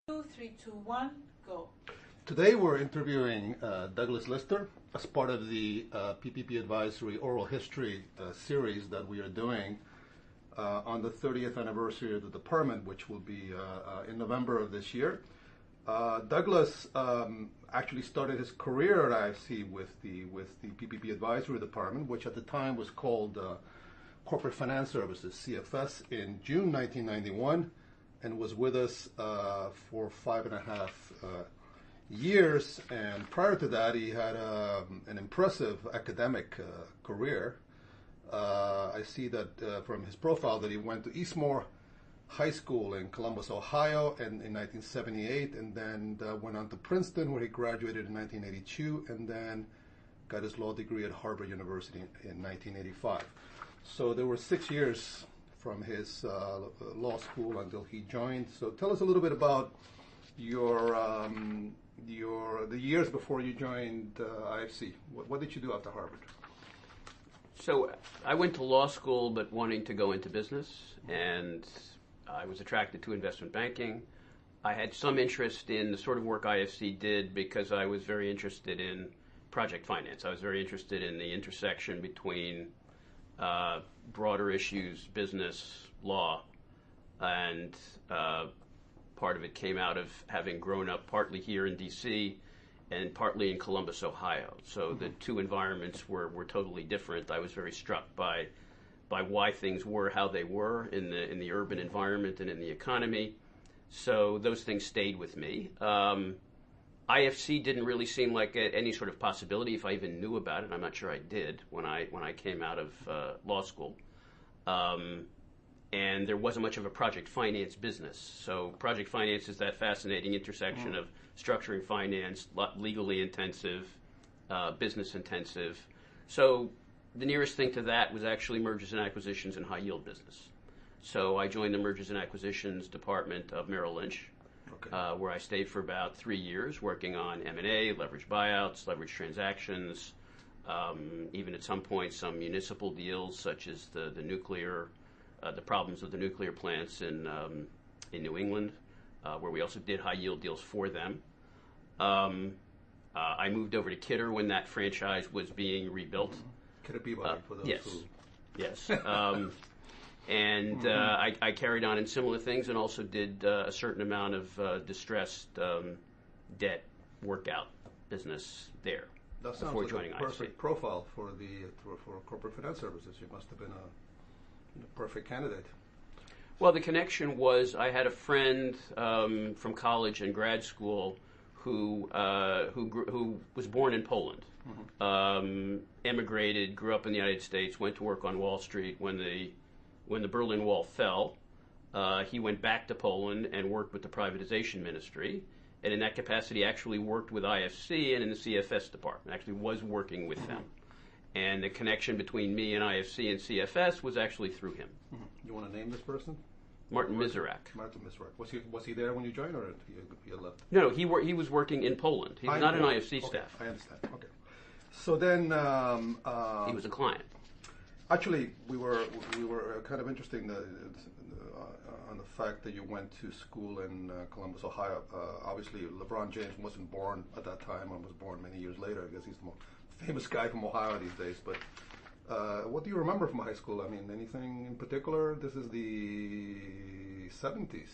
Two, three, two, one, go. Today we're interviewing Douglas Lister as part of the PPP Advisory Oral History series that we are doing on the 30th anniversary of the department, which will be in November of this year. Douglas actually started his career at IFC with the PPP Advisory Department, which at the time was called Corporate Finance Services, CFS, in June 1991. And was with us for 5.5 years. And prior to that, he had an impressive academic career. I see that from his profile that he went to Eastmore High School in Columbus, Ohio, in 1978, and then went on to Princeton, where he graduated in 1982, and then got his law degree at Harvard University in 1985. So there were 6 years from his law school until he joined. So tell us a little bit about the years before you joined IFC. What did you do after Harvard? So I went to law school, but wanting to go into business, and I was attracted to investment banking. I had some interest in the sort of work IFC did because I was very interested in project finance. I was very interested in the intersection between broader issues, business, law, and part of it came out of having grown up partly here in D.C. and partly in Columbus, Ohio. So the two environments were totally different. I was very struck by why things were how they were in the urban environment and in the economy. So those things stayed with me. IFC didn't really seem like any sort of possibility if I even knew about it. I'm not sure I did when I came out of law school. And there wasn't much of a project finance business. So project finance is that fascinating intersection of structuring finance, legally intensive, business intensive. So the nearest thing to that was actually mergers and acquisitions and high yield business. So I joined the mergers and acquisitions department of Merrill Lynch. Okay. Where I stayed for about 3 years working on M&A, leverage buyouts, leverage transactions, even at some point some municipal deals such as the nuclear, the problems of the nuclear plants in New England, where we also did high yield deals for them. I moved over to Kidder when that franchise was being rebuilt. Kidder Peabody for those yes. who... Yes. And I carried on in similar things and also did a certain amount of distressed debt workout business there before joining a perfect profile for corporate finance services. You must have been a perfect candidate. Well, the connection was I had a friend from college and grad school who was born in Poland, emigrated, grew up in the United States, went to work on Wall Street when the Berlin Wall fell. He went back to Poland and worked with the privatization ministry, and in that capacity actually worked with IFC and in the CFS department, actually was working with them. And the connection between me and IFC and CFS was actually through him. You want to name this person? Martin Miserak. Martin Miserak. Was he there when you joined, or he left? No, he was working in Poland. He was not an IFC staff. I understand. Okay. So then he was a client. Actually, we were kind of interested on the fact that you went to school in Columbus, Ohio. Obviously, LeBron James wasn't born at that time and was born many years later. I guess he's the most famous guy from Ohio these days. But what do you remember from high school? I mean, anything in particular? This is the 70s.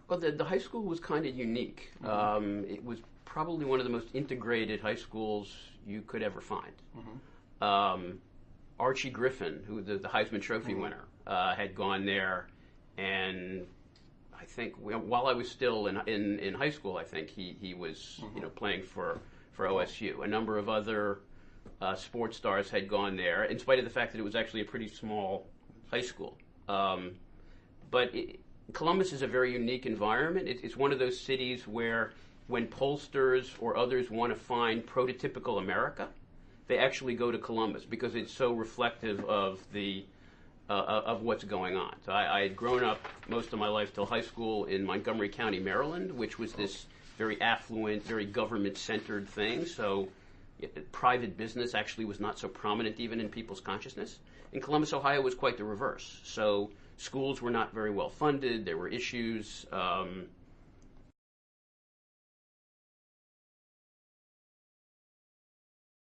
Well, the high school was kind of unique. It was probably one of the most integrated high schools you could ever find. Archie Griffin, who the Heisman Trophy winner, had gone there, and I think while I was still in high school, I think he was playing for OSU. A number of other sports stars had gone there, in spite of the fact that it was actually a pretty small high school. But Columbus is a very unique environment. It's one of those cities where when pollsters or others want to find prototypical America, they actually go to Columbus because it's so reflective of of what's going on. So I had grown up most of my life till high school in Montgomery County, Maryland, which was this very affluent, very government-centered thing. So private business actually was not so prominent even in people's consciousness. In Columbus, Ohio, was quite the reverse. So schools were not very well funded. There were issues.